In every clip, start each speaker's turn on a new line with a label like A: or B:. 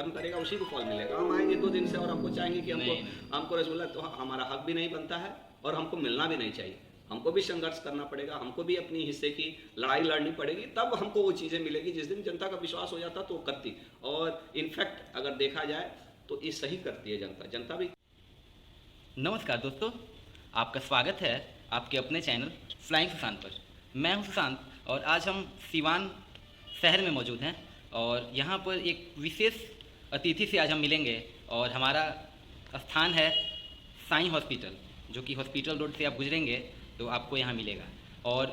A: कर्म करेगा उसी को फल मिलेगा। हम आएंगे 2 दिन से और हमको चाहेंगे कि
B: नहीं।
A: हमको रसगुल्ला, तो हमारा हक भी नहीं बनता है और हमको मिलना भी नहीं चाहिए। हमको भी संघर्ष करना पड़ेगा, हमको भी अपनी हिस्से की लड़ाई लड़नी पड़ेगी, तब हमको वो चीज़ें मिलेगी। जिस दिन जनता का विश्वास हो जाता तो वो करती, और इनफैक्ट अगर देखा जाए तो ये सही करती है जनता भी।
B: नमस्कार दोस्तों, आपका स्वागत है आपके अपने चैनल फ्लाइंग सुशांत पर। मैं हूं सुशांत और आज हम सिवान शहर में मौजूद हैं और यहाँ पर एक विशेष अतिथि से आज हम मिलेंगे। और हमारा स्थान है साईं हॉस्पिटल, जो कि हॉस्पिटल रोड से आप गुजरेंगे तो आपको यहाँ मिलेगा। और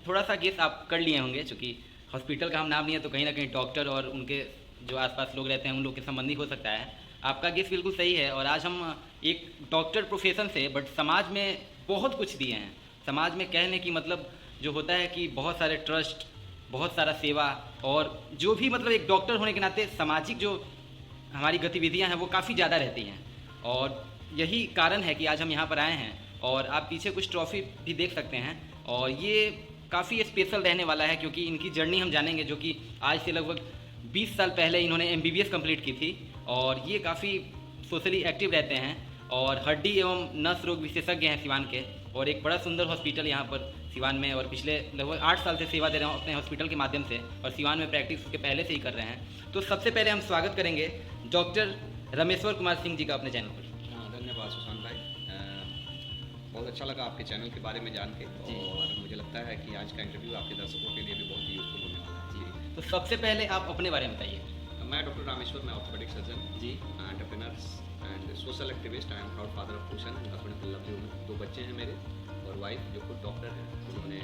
B: थोड़ा सा गेस आप कर लिए होंगे, चूँकि हॉस्पिटल का हम नाम लिए तो कहीं ना कहीं डॉक्टर और उनके जो आसपास लोग रहते हैं उन लोग के संबंधी हो सकता है। आपका गेस बिल्कुल सही है। और आज हम एक डॉक्टर प्रोफेशन से बट समाज में बहुत कुछ दिए हैं। समाज में कहने की मतलब जो होता है कि बहुत सारे ट्रस्ट, बहुत सारा सेवा, और जो भी मतलब एक डॉक्टर होने के नाते सामाजिक जो हमारी गतिविधियां हैं वो काफ़ी ज़्यादा रहती हैं। और यही कारण है कि आज हम यहाँ पर आए हैं। और आप पीछे कुछ ट्रॉफी भी देख सकते हैं और ये काफ़ी स्पेशल रहने वाला है, क्योंकि इनकी जर्नी हम जानेंगे, जो कि आज से लगभग 20 साल पहले इन्होंने MBBS कंप्लीट की थी। और ये काफ़ी सोशली एक्टिव रहते हैं और हड्डी एवं नस रोग विशेषज्ञ हैं सिवान के। और एक बड़ा सुंदर हॉस्पिटल यहाँ पर सिवान में, और पिछले लगभग 8 साल से सेवा दे रहे हैं अपने हॉस्पिटल के माध्यम से, और सिवान में प्रैक्टिस उसके पहले से ही कर रहे हैं। तो सबसे पहले हम स्वागत करेंगे डॉक्टर रमेश्वर कुमार सिंह जी का अपने चैनल पर।
A: धन्यवाद सुशांत भाई, बहुत अच्छा लगा आपके चैनल के बारे में जान के, और मुझे लगता है कि आज का इंटरव्यू आपके दर्शकों के लिए भी बहुत ही यूजफुल होने वाला है।
B: जी, तो सबसे पहले आप अपने बारे में बताइए।
A: मैं डॉक्टर रामेश्वर, मैं ऑर्थोपेडिक सर्जन
B: जी,
A: entrepreneur and social activist. I am proud father of two son and husband of lovely woman. 2 बच्चे हैं मेरे और वाइफ जो खुद डॉक्टर हैं। उन्होंने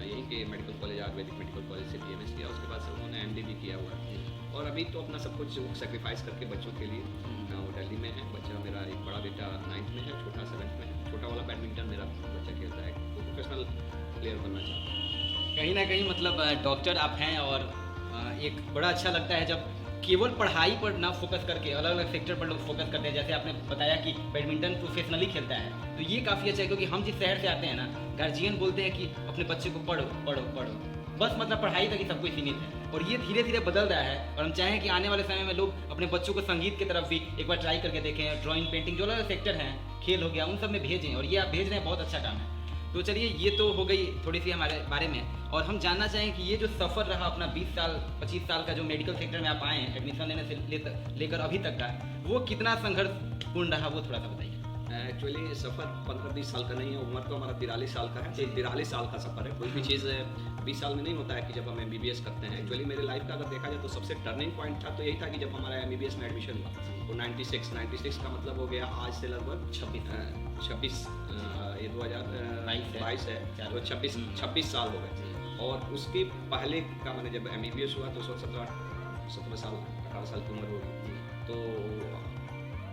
A: यहीं के medical college, Ayurvedic medical college से BMS किया, उसके बाद से उन्होंने MD भी किया हुआ है। और अभी तो अपना सब कुछ सेक्रीफाइस करके बच्चों के लिए वो दिल्ली में है। बच्चा मेरा, एक बड़ा बेटा 9th में है, छोटा 7th में है। छोटा वाला बैडमिंटन मेरा बच्चा खेलता है, वो प्रोफेशनल प्लेयर बनना चाहता है।
B: कहीं ना कहीं मतलब डॉक्टर आप हैं, और एक बड़ा अच्छा लगता है जब केवल पढ़ाई पर ना फोकस करके अलग अलग सेक्टर पर लोग फोकस करते हैं। जैसे आपने बताया कि बैडमिंटन प्रोफेशनली खेलता है, तो ये काफ़ी अच्छा है, क्योंकि हम जिस शहर से आते हैं ना, गार्जियन बोलते हैं कि अपने बच्चे को पढ़ो पढ़ो पढ़ो, बस मतलब पढ़ाई तक ही सब कुछ सीमित है। और ये धीरे धीरे बदल रहा है, और हम चाहें कि आने वाले समय में लोग अपने बच्चों को संगीत की तरफ भी एक बार ट्राई करके देखें। ड्राइंग, पेंटिंग, जो अलग अलग सेक्टर हैं, खेल हो गया, उन सब में भेजें। और ये आप भेज रहे हैं, बहुत अच्छा काम है। तो चलिए, ये तो हो गई थोड़ी सी हमारे बारे में। और हम जानना चाहें कि ये जो सफ़र रहा अपना 20 साल 25 साल का, जो मेडिकल सेक्टर में आप आए हैं एडमिशन लेने से लेकर अभी तक का, वो कितना संघर्षपूर्ण रहा, वो थोड़ा सा बताइए।
A: एक्चुअली सफ़र 15-20 साल का नहीं है, उम्र तो हमारा 43 साल का है। 43 साल का सफ़र है। कोई भी चीज़ 20 साल में नहीं होता है कि जब हम MBBS करते हैं। एक्चुअली मेरे लाइफ का अगर देखा जाए तो सबसे टर्निंग पॉइंट था तो यही था कि जब हमारा MBBS में एडमिशन हुआ, तो 96 का मतलब हो गया आज से लगभग 26 ये 2022 है, तो 26 साल हो गए। और उसके पहले का मैंने जब MBBS हुआ तो उस वक्त 17 साल 18 साल की उम्र होगी।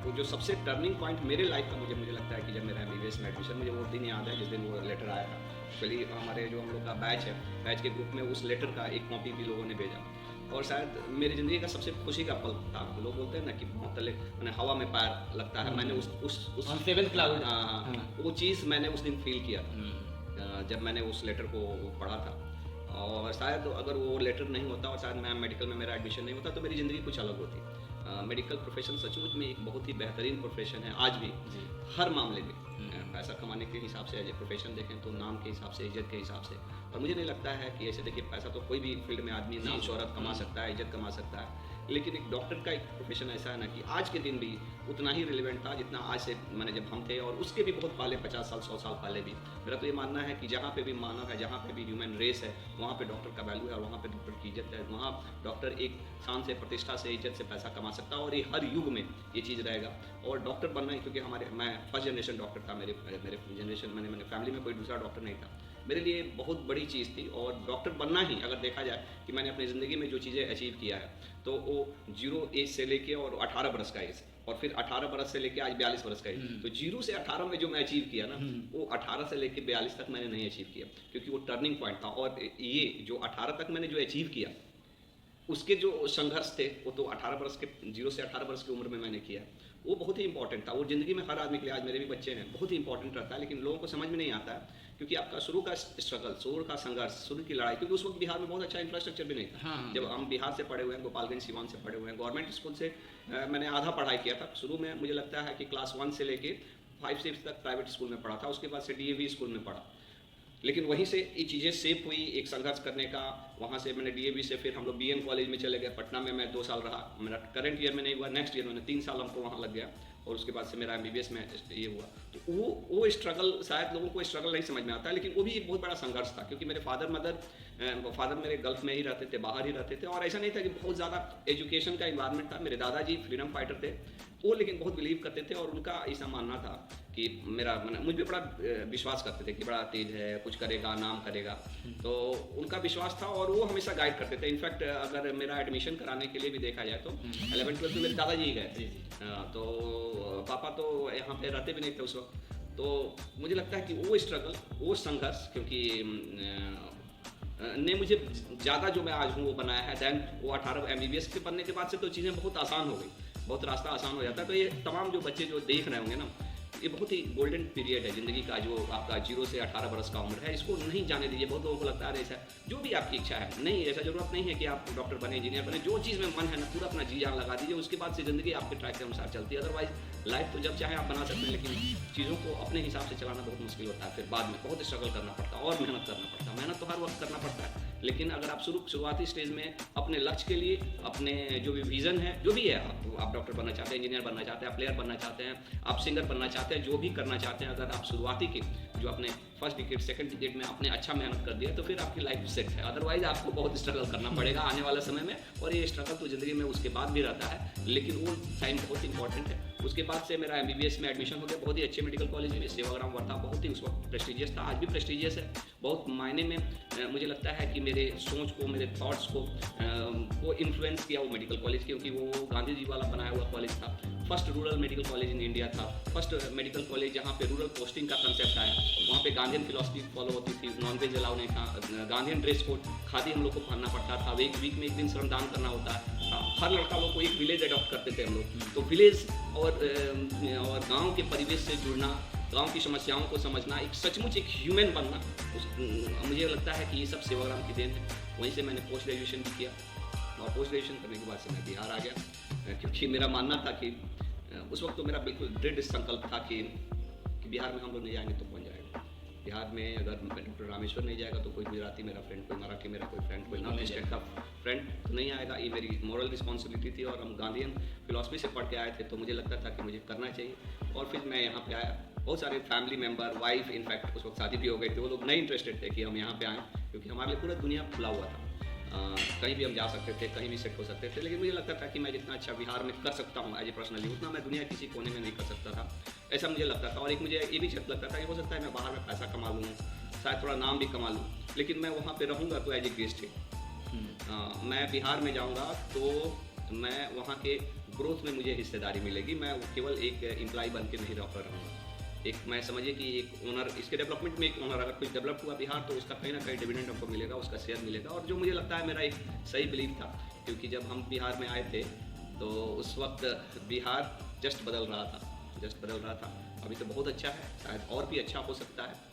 A: तो जो सबसे टर्निंग पॉइंट मेरे लाइफ का मुझे लगता है कि जब मेरा MBBS में एडमिशन, मुझे वो दिन याद है जिस दिन वो लेटर आया था। एक्चुअली हमारे जो हम लोग का बैच है, बैच के ग्रुप में उस लेटर का एक कॉपी भी लोगों ने भेजा, और शायद मेरी ज़िंदगी का सबसे खुशी का पल था। लोग बोलते हैं ना कि बहुत तले मैंने हवा में पैर लगता है, मैंने उस
B: सेवेंथ क्लाउड,
A: वो चीज़ मैंने उस दिन फील किया था जब मैंने उस लेटर को पढ़ा था। और शायद अगर वो लेटर नहीं होता और शायद मैं मेडिकल में मेरा एडमिशन नहीं होता तो मेरी ज़िंदगी कुछ अलग होती। मेडिकल प्रोफेशन सचमुच में एक बहुत ही बेहतरीन प्रोफेशन है आज भी, हर मामले में। पैसा कमाने के हिसाब से एज ए प्रोफेशन देखें तो नाम के हिसाब से, इज्जत के हिसाब से। और मुझे नहीं लगता है कि ऐसे देखिए, पैसा तो कोई भी फील्ड में आदमी नाम शोहरत कमा सकता है, इज्जत कमा सकता है, लेकिन एक डॉक्टर का एक प्रोफेशन ऐसा है ना कि आज के दिन भी उतना ही रिलेवेंट था जितना आज से मैंने जब हम थे, और उसके भी बहुत पहले 50 साल 100 साल पहले भी। मेरा तो ये मानना है कि जहाँ पे भी मानव है, जहाँ पे भी ह्यूमन रेस है, वहाँ पे डॉक्टर का वैल्यू है, और वहाँ पे डॉक्टर की इज्जत है। वहाँ डॉक्टर एक शान से, प्रतिष्ठा से, इज्जत से पैसा कमा सकता है, और ये हर युग में ये चीज़ रहेगा। और डॉक्टर बनना ही, क्योंकि मैं फर्स्ट जनरेशन डॉक्टर था, मेरे जनरेशन मैंने फैमिली में कोई दूसरा डॉक्टर नहीं था, मेरे लिए बहुत बड़ी चीज़ थी। और डॉक्टर बनना ही, अगर देखा जाए कि मैंने अपनी ज़िंदगी में जो चीज़ें अचीव किया है, तो वो 0 एज से लेके और 18 बरस का एज, और फिर 18 बरस से लेके आज 42 बरस का एज, तो 0 से 18 में जो मैं अचीव किया ना, वो 18 से लेके 42 तक मैंने नहीं अचीव किया, क्योंकि वो टर्निंग पॉइंट था। और ये जो 18 तक मैंने जो अचीव किया, उसके जो संघर्ष थे वो तो 18 बरस के, 0 से 18 बरस की उम्र में मैंने किया, वो बहुत ही इंपॉर्टेंट था। वो ज़िंदगी में हर आदमी के लिए, आज मेरे भी बच्चे हैं, बहुत ही इंपॉर्टेंट रहता है, लेकिन लोगों को समझ में नहीं आता है क्योंकि आपका शुरू का स्ट्रगल, शुरू का संघर्ष, शुरू की लड़ाई, क्योंकि उस वक्त बिहार में बहुत अच्छा इंफ्रास्ट्रक्चर भी नहीं था।
B: हाँ।
A: जब हम बिहार से पढ़े हुए हैं, गोपालगंज सीवान से पढ़े हुए हैं, गवर्नमेंट स्कूल से मैंने आधा पढ़ाई किया था शुरू में। मुझे लगता है कि क्लास 1 से लेके 5-6 तक प्राइवेट स्कूल में पढ़ा था, उसके बाद से DAV स्कूल में पढ़ा। लेकिन वहीं से ये चीज़ें सेप हुई, एक संघर्ष करने का। वहाँ से मैंने DAV से फिर हम लोग BN कॉलेज में चले गए, पटना में मैं 2 साल रहा। मेरा करंट ईयर में नहीं हुआ, नेक्स्ट ईयर मैंने 3 साल हमको वहाँ लग गया, और उसके बाद से मेरा MBBS में ये हुआ। तो वो स्ट्रगल शायद लोगों को स्ट्रगल नहीं समझ में आता, लेकिन वो भी एक बहुत बड़ा संघर्ष था, क्योंकि मेरे फादर मेरे गल्फ में ही रहते थे, बाहर ही रहते थे, और ऐसा नहीं था कि बहुत ज़्यादा एजुकेशन का इन्वायरमेंट था। मेरे दादाजी फ्रीडम फाइटर थे, वो लेकिन बहुत बिलीव करते थे, और उनका ऐसा मानना था कि मुझ पर बड़ा विश्वास करते थे कि बड़ा तेज है, कुछ करेगा, नाम करेगा। तो उनका विश्वास था, और वो हमेशा गाइड करते थे। इनफैक्ट अगर मेरा एडमिशन कराने के लिए भी देखा जाए तो 11th-12th में मेरे दादाजी ही गए थे। तो पापा तो यहाँ पे रहते भी नहीं थे उस वक्त। तो मुझे लगता है कि वो स्ट्रगल, वो संघर्ष, क्योंकि ने मुझे ज़्यादा जो मैं आज हूँ वो बनाया है। दैन वो 18 MBBS के बनने के बाद से तो चीज़ें बहुत आसान हो गई, बहुत रास्ता आसान हो जाता है। तो ये तमाम जो बच्चे जो देख रहे होंगे ना, ये बहुत ही गोल्डन पीरियड है ज़िंदगी का, जो आपका 0 से 18 बरस का उम्र है। इसको नहीं जाने दीजिए। बहुत लोगों को लगता है ऐसा, जो भी आपकी इच्छा है, नहीं, ऐसा ज़रूरत नहीं है कि आप डॉक्टर बने, इंजीनियर बने। जो चीज़ में मन है ना, पूरा अपना जी जान लगा दीजिए। उसके बाद से ज़िंदगी आपके ट्रैक के अनुसार चलती है। अदरवाइज लाइफ तो जब चाहे आप बना सकते हैं, लेकिन चीज़ों को अपने हिसाब से चलाना बहुत मुश्किल होता है। फिर बाद में बहुत स्ट्रगल करना पड़ता है और मेहनत करना पड़ता है। मेहनत तो हर वक्त करना पड़ता है, लेकिन अगर आप शुरुआती स्टेज में अपने लक्ष्य के लिए, अपने जो भी विज़न है, जो भी है, आप डॉक्टर बनना चाहते हैं, इंजीनियर बनना चाहते हैं, आप प्लेयर बनना चाहते हैं, आप सिंगर बनना चाहते हैं, जो भी करना चाहते हैं, अगर आप शुरुआती के जो अपने फर्स्ट डिकेड, सेकंड डिकेड में आपने अच्छा मेहनत कर दिया, तो फिर आपकी लाइफ सेट है। अदरवाइज आपको बहुत स्ट्रगल करना पड़ेगा आने वाले समय में, और ये स्ट्रगल तो ज़िंदगी में उसके बाद भी रहता है, लेकिन वो टाइम बहुत इंपॉर्टेंट है। उसके बाद से मेरा MBBS में एडमिशन हो गया, बहुत ही अच्छे मेडिकल कॉलेज में, सेवाग्राम वर्धा, बहुत ही उस वक्त प्रेस्टीजियस था, आज भी प्रेस्टीजियस है। बहुत मायने में मुझे लगता है कि मेरे सोच को, मेरे थॉट्स को वो इन्फ्लुएंस किया वो मेडिकल कॉलेज, क्योंकि वो गांधी जी वाला बनाया हुआ कॉलेज था। First rural medical college in India था, फर्स्ट मेडिकल कॉलेज जहाँ पे रूरल पोस्टिंग का कंसेप्ट आया। वहाँ पे गांधीयन फिलॉसफी फॉलो होती थी, नॉनवेज अलाउ नहीं था, गांधीयन ड्रेस कोड, खादी हम लोग को पहनना पड़ता था, वीक में एक दिन श्रमदान करना होता है। हर लड़का लोग को एक विलेज अडॉप्ट करते थे हम लोग। तो विलेज और गांव के परिवेश से जुड़ना, गांव की समस्याओं को समझना, एक सचमुच एक ह्यूमन बनना, मुझे लगता है कि ये सब सेवाग्राम की देन है। वहीं से मैंने पोस्ट ग्रेजुएशन भी किया, और पोस्ट ग्रेजुएशन करने के बाद से मैं बिहार आ गया, क्योंकि मेरा मानना था कि उस वक्त तो मेरा बिल्कुल दृढ़ संकल्प था कि बिहार में हम लोग नहीं जाएंगे तो कौन जाएगा। बिहार में अगर डॉक्टर रामेश्वर नहीं जाएगा तो कोई गुजराती मेरा फ्रेंड, कोई मराठी मेरा कोई फ्रेंड, कोई नॉर्थ स्टेट का फ्रेंड तो नहीं आएगा। ये मेरी मॉरल रिस्पॉन्सिबिलिटी थी, और हम गांधीयन फिलॉसफी से पढ़ के आए थे, तो मुझे लगता था कि मुझे करना चाहिए। और फिर मैं यहाँ पे आया। बहुत सारे फैमिली मेम्बर, वाइफ, इनफैक्ट उस वक्त शादी भी हो गई थी, वो लोग नहीं इंटरेस्टेड थे कि हम यहाँ पे आएँ, क्योंकि हमारे लिए पूरा दुनिया खुला हुआ था। कहीं भी हम जा सकते थे, कहीं भी सेट हो सकते थे, लेकिन मुझे लगता था कि मैं जितना अच्छा बिहार में कर सकता हूँ एज ए पर्सनली, उतना मैं दुनिया किसी कोने में नहीं कर सकता था, ऐसा मुझे लगता था। और एक मुझे ये भी लगता था कि हो सकता है मैं बाहर में पैसा कमा लूँ, शायद थोड़ा नाम भी कमा लूँ, लेकिन मैं वहाँ पे रहूँगा तो एज ए गेस्ट है। मैं बिहार में जाऊँगा तो मैं वहाँ के ग्रोथ में मुझे हिस्सेदारी मिलेगी। मैं केवल एक एम्प्लॉय बन के नहीं रहूँगा। एक मैं समझिए कि एक ओनर, इसके डेवलपमेंट में एक ओनर, अगर कुछ डेवलप हुआ बिहार तो उसका कहीं ना कहीं डिविडेंड हमको मिलेगा, उसका शेयर मिलेगा। और जो मुझे लगता है मेरा एक सही बिलीव था, क्योंकि जब हम बिहार में आए थे तो उस वक्त बिहार जस्ट बदल रहा था। अभी तो बहुत अच्छा है, शायद और भी अच्छा हो सकता है,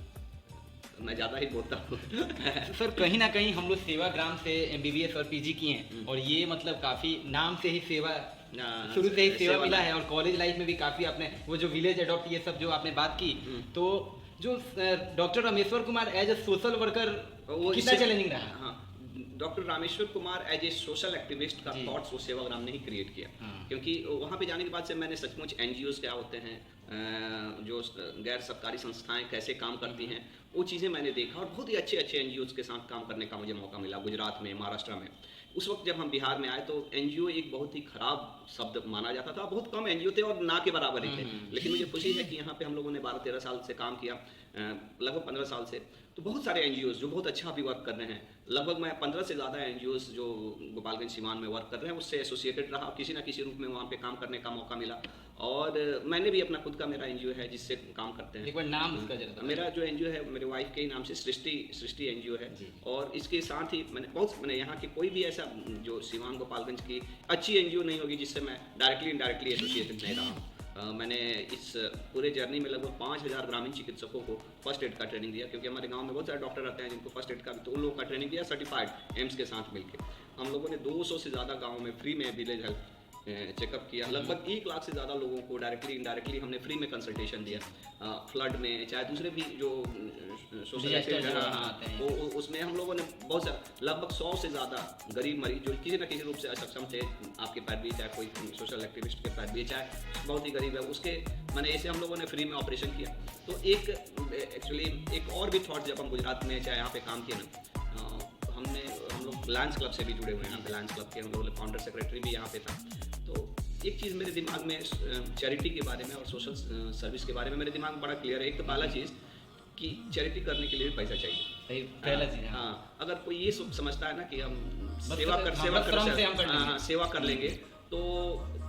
A: मैं ज़्यादा ही बोलता हूँ।
B: सर कहीं ना कहीं हम लोग सेवाग्राम से MBBS और PG किए हैं, और ये मतलब काफ़ी नाम से ही सेवा, शुरू से ही सेवा मिला है। और कॉलेज लाइफ में भी काफ़ी आपने वो जो विलेज अडॉप्ट, ये सब जो आपने बात की, तो जो doctor Rameshwar Kumar as a social worker कितना चैलेंजिंग रहा?
A: हाँ, doctor Rameshwar Kumar as a social activist का थॉट्स वो सेवाग्राम ने ही क्रिएट किया। क्योंकि वहाँ पे जाने के बाद से मैंने सचमुच NGOs क्या होते हैं, जो गैर सरकारी संस्थाएं कैसे काम करती हैं, वो चीज़ें मैंने देखा। और बहुत ही अच्छे NGOs के साथ काम करने का मुझे मौका मिला, गुजरात में, महाराष्ट्र में। उस वक्त जब हम बिहार में आए तो NGO एक बहुत ही खराब शब्द माना जाता था, बहुत कम NGO थे और ना के बराबर ही थे। लेकिन मुझे खुशी है कि यहाँ पे हम लोगों ने 12-13 साल से काम किया, लगभग 15 साल से। तो बहुत सारे NGOs जो बहुत अच्छा भी वर्क कर रहे हैं, लगभग मैं 15 से ज़्यादा NGOs जो गोपालगंज सीवान में वर्क कर रहे हैं उससे एसोसिएटेड रहा, किसी ना किसी रूप में वहाँ पे काम करने का मौका मिला। और मैंने भी अपना खुद का मेरा NGO है जिससे काम करते हैं।
B: एक बार नाम उसका जरा,
A: मेरा जो NGO है मेरे वाइफ के ही नाम से सृष्टि NGO है। और इसके साथ ही मैंने यहाँ की कोई भी ऐसा जो सीवान गोपालगंज की अच्छी NGO नहीं होगी जिससे मैं डायरेक्टली इनडायरेक्टली एसोसिएटेड नहीं रहा हूँ। मैंने इस पूरे जर्नी में लगभग 5,000 ग्रामीण चिकित्सकों को फर्स्ट एड का ट्रेनिंग दिया, क्योंकि हमारे गांव में बहुत सारे डॉक्टर रहते हैं जिनको फर्स्ट एड का, तो उन लोगों का ट्रेनिंग दिया सर्टिफाइड एम्स के साथ मिलकर। हम लोगों ने 200 से ज़्यादा गाँव में फ्री में विलेज हेल्थ चेकअप किया। लगभग 1 लाख से ज़्यादा लोगों को डायरेक्टली इनडायरेक्टली हमने फ्री में कंसल्टेशन दिया। फ्लड में चाहे दूसरे भी जो सोशल एक्टिविटी उसमें हम लोगों ने बहुत सारा लगभग 100 से ज़्यादा गरीब मरीज जो किसी न किसी रूप से अक्षम थे, आपके पैर भी, चाहे कोई सोशल एक्टिविस्ट के पैर भी, चाहे बहुत ही गरीब है, उसके मैंने ऐसे हम लोगों ने फ्री में ऑपरेशन किया। तो एक एक्चुअली एक और भी थॉट, जब हम गुजरात में चाहे यहाँ पे काम किए ना, हम लोग लायंस क्लब से भी जुड़े हुए हैं। यहाँ पे लायंस क्लब के हम लोग फाउंडर सेक्रेटरी भी यहाँ पे था। तो एक चीज़ मेरे दिमाग में चैरिटी के बारे में और सोशल सर्विस के बारे में मेरे दिमाग में बड़ा क्लियर है। एक तो पहला चीज़ कि चैरिटी करने के लिए पैसा चाहिए,
B: पहला चीज़।
A: हाँ, अगर कोई ये समझता है ना कि हम सेवा कर लेंगे तो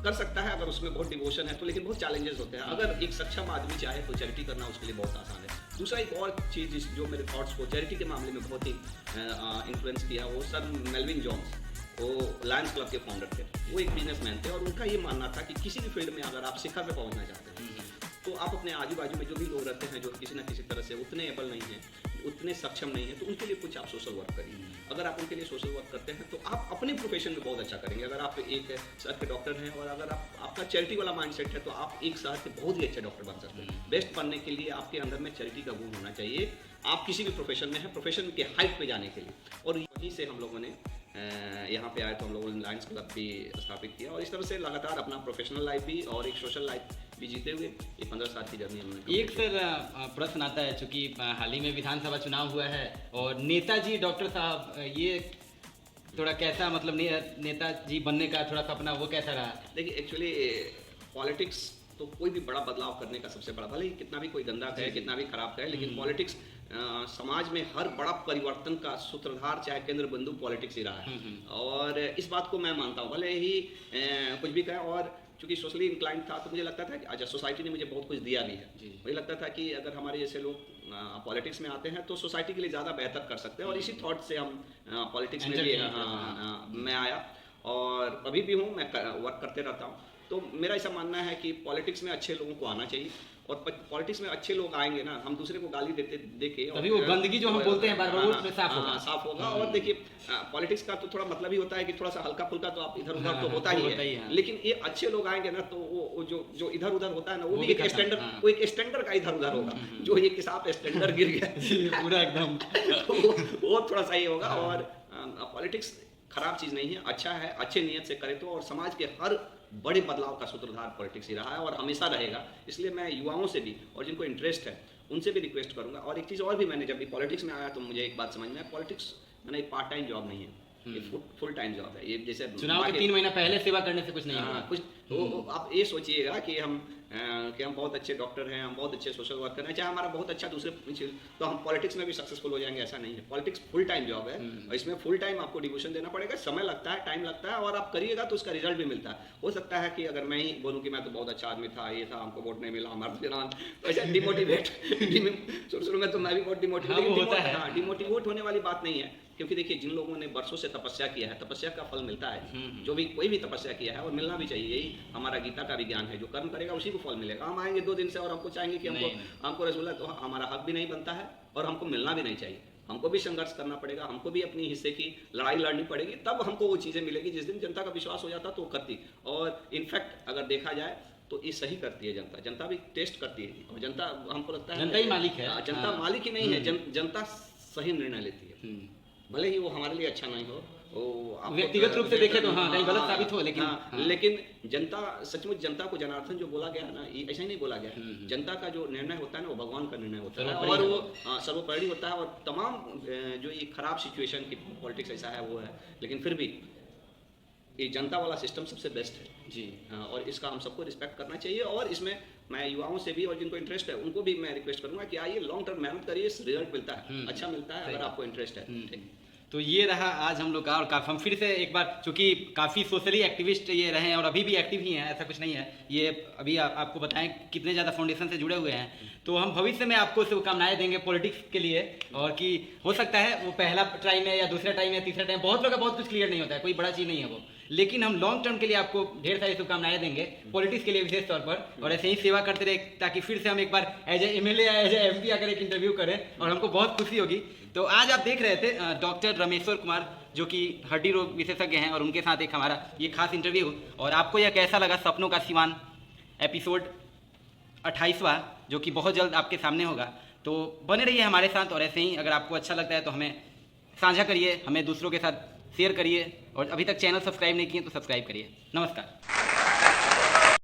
A: कर सकता है, अगर उसमें बहुत डिवोशन है तो, लेकिन बहुत चैलेंजेस होते हैं। अगर एक सक्षम आदमी चाहे तो चैरिटी करना उसके लिए बहुत आसान है। दूसरा एक और चीज़ जो मेरे थॉट्स को चैरिटी के मामले में बहुत ही इन्फ्लुएंस किया, वो सर मेल्विन जॉन्स, वो लायंस क्लब के फाउंडर थे। वो एक बिजनेसमैन थे और उनका ये मानना था कि किसी भी फील्ड में अगर आप शिखर पे पहुंचना चाहते हैं तो आप अपने आजू बाजू में जो भी लोग रहते हैं जो किसी न किसी तरह से उतने एबल नहीं हैं, उतने सक्षम नहीं है, तो उनके लिए कुछ आप सोशल वर्क करिए। अगर आप उनके लिए सोशल वर्क करते हैं तो आप अपने प्रोफेशन में बहुत अच्छा करेंगे। अगर आप एक शहर के डॉक्टर हैं और अगर आपका चैरिटी वाला माइंडसेट है तो आप एक शहर के बहुत ही अच्छे डॉक्टर बन सकते हैं। बेस्ट बनने के लिए आपके अंदर में चैरिटी का गुण होना चाहिए। आप किसी भी प्रोफेशन में हैं, प्रोफेशन के हाइट पे जाने के लिए। और वहीं से हम लोगों ने यहाँ पे आए तो हम लोगों ने लायंस क्लब भी स्थापित किया और इस तरह से लगातार अपना प्रोफेशनल लाइफ भी और एक सोशल लाइफ भी जीते हुए ये 15 साल की जर्नी हमने।
B: एक सर प्रश्न आता है, चूँकि हाल ही में विधानसभा चुनाव हुआ है और नेताजी डॉक्टर साहब, ये थोड़ा कैसा, मतलब नेताजी बनने का थोड़ा सपना वो कैसा रहा?
A: देखिए, एक्चुअली पॉलिटिक्स तो कोई भी बड़ा बदलाव करने का सबसे बड़ा, भले ही कितना भी कोई गंदा कहे, कितना भी खराब कहे, लेकिन पॉलिटिक्स समाज में हर बड़ा परिवर्तन का सूत्रधार चाहे केंद्र बिंदु पॉलिटिक्स ही रहा है। और इस बात को मैं मानता हूँ, भले ही कुछ भी कहे। और चूंकि सोशली इंक्लाइंड था तो मुझे लगता था कि अच्छा, सोसाइटी ने मुझे बहुत कुछ दिया भी है। मुझे लगता था कि अगर हमारे जैसे लोग पॉलिटिक्स में आते हैं तो सोसाइटी के लिए ज़्यादा बेहतर कर सकते हैं। और इसी थॉट से हम पॉलिटिक्स में भी मैं आया और अभी भी हूँ, मैं वर्क करते रहता हूँ। तो मेरा ऐसा मानना है कि पॉलिटिक्स में अच्छे लोगों को आना चाहिए और पॉलिटिक्स में अच्छे लोग आएंगे ना, हम दूसरे को गाली देके
B: तभी वो गंदगी जो हम बोलते हैं बार बार वो
A: साफ होगा। और देखिए, पॉलिटिक्स का तो थोड़ा मतलब ही होता है कि थोड़ा सा हल्का फुल्का तो आप इधर उधर तो होता ही है, लेकिन ये अच्छे लोग आएंगे ना तो वो जो इधर उधर होता है ना, वो भी एक स्टैंडर्ड, वो एक स्टैंडर्ड का इधर उधर होगा। जो ये कि साहब स्टैंडर्ड गिर गया
B: पूरा एकदम,
A: वो थोड़ा सही होगा। और पॉलिटिक्स खराब चीज़ नहीं है, अच्छा है, अच्छे नियत से करे तो। और समाज के हर बड़े बदलाव का सूत्रधार पॉलिटिक्स ही रहा है और हमेशा रहेगा। इसलिए मैं युवाओं से भी और जिनको इंटरेस्ट है उनसे भी रिक्वेस्ट करूंगा। और एक चीज़ और भी, मैंने जब भी पॉलिटिक्स में आया तो मुझे एक बात समझ में आया, पॉलिटिक्स मैंने एक पार्ट टाइम जॉब नहीं है, ये फुल टाइम जॉब है। ये जैसे
B: चुनाव के 3 महीना पहले सेवा करने से कुछ नहीं होगा।
A: कुछ तो आप ये सोचिएगा कि हम बहुत अच्छे डॉक्टर हैं, हम बहुत अच्छे सोशल वर्कर हैं, चाहे हमारा बहुत अच्छा दूसरे तो हम पॉलिटिक्स में भी सक्सेसफुल हो जाएंगे, ऐसा नहीं है। पॉलिटिक्स फुल टाइम जॉब है और इसमें फुल टाइम आपको डिवोशन देना पड़ेगा, समय लगता है, टाइम लगता है और आप करिएगा तो उसका रिजल्ट भी मिलता है। हो सकता है कि अगर मैं ही बोलूँ कि मैं तो बहुत अच्छा आदमी था, ये था, हमको वोट नहीं मिला, हमारा चुनाव, ऐसा डिमोटिवेट शुरू में तो मैं भी बहुत डिमोटिवेट होने वाली बात नहीं है। क्योंकि देखिए, जिन लोगों ने बरसों से तपस्या किया है, तपस्या का फल मिलता है। जो भी कोई भी तपस्या किया है और मिलना भी चाहिए, यही हमारा गीता का विज्ञान है। जो कर्म करेगा उसी को फल मिलेगा। हम आएंगे 2 दिन से और हमको चाहेंगे कि हमको रसगुल्ला, तो हमारा हक भी नहीं बनता है और हमको मिलना भी नहीं चाहिए। हमको भी संघर्ष करना पड़ेगा, हमको भी अपनी हिस्से की लड़ाई लड़नी पड़ेगी, तब हमको वो चीज़ें मिलेगी। जिस दिन जनता का विश्वास हो जाता तो वो करती। और इनफैक्ट अगर देखा जाए तो ये सही करती है जनता। जनता भी टेस्ट करती है और जनता, हमको लगता है
B: जनता ही मालिक है।
A: जनता मालिक ही नहीं है, जनता सही निर्णय लेती है। भले ही वो हमारे लिए अच्छा नहीं हो, वो
B: व्यक्तिगत रूप से देखे तो कहीं गलत साबित हो,
A: लेकिन जनता, सचमुच जनता को जनार्दन जो बोला गया ना, ऐसा ही नहीं बोला गया। जनता का जो निर्णय होता है ना, वो भगवान का निर्णय होता है और वो सर्वोपरि होता है। और तमाम जो ये खराब सिचुएशन की पॉलिटिक्स ऐसा है वो है, लेकिन फिर भी ये जनता वाला सिस्टम सबसे बेस्ट है जी। और इसका हम सबको रिस्पेक्ट करना चाहिए। और इसमें मैं युवाओं से भी और जिनको इंटरेस्ट है उनको भी मैं रिक्वेस्ट करूंगा कि आइए, लॉन्ग टर्म मेहनत करिए, रिजल्ट मिलता है, अच्छा मिलता है अगर आपको इंटरेस्ट है।
B: तो ये रहा आज हम लोग का। और हम फिर से एक बार, चूँकि काफ़ी सोशली एक्टिविस्ट ये रहे हैं और अभी भी एक्टिव ही हैं, ऐसा कुछ नहीं है। ये अभी आपको बताएं कितने ज़्यादा फाउंडेशन से जुड़े हुए हैं। तो हम भविष्य में आपको शुभकामनाएं देंगे पॉलिटिक्स के लिए। और कि हो सकता है वो पहला ट्राई में या दूसरा टाइम या तीसरा टाइम, बहुत लोग का बहुत कुछ क्लियर नहीं होता है, कोई बड़ा चीज़ नहीं है वो। लेकिन हम लॉन्ग टर्म के लिए आपको ढेर सारी शुभकामनाएं देंगे, पॉलिटिक्स के लिए विशेष तौर पर, और ऐसे ही सेवा करते रहे ताकि फिर से हम एक बार एज ए MLA या एज ए MP आकर एक इंटरव्यू करें और हमको बहुत खुशी होगी। तो आज आप देख रहे थे डॉक्टर रमेश्वर कुमार जो कि हड्डी रोग विशेषज्ञ हैं, और उनके साथ एक हमारा ये खास इंटरव्यू। और आपको यह कैसा लगा सपनों का सिवान एपिसोड 28वां, जो कि बहुत जल्द आपके सामने होगा। तो बने रहिए हमारे साथ, और ऐसे ही अगर आपको अच्छा लगता है तो हमें साझा करिए, हमें दूसरों के साथ शेयर करिए, और अभी तक चैनल सब्सक्राइब नहीं किए तो सब्सक्राइब करिए। नमस्कार।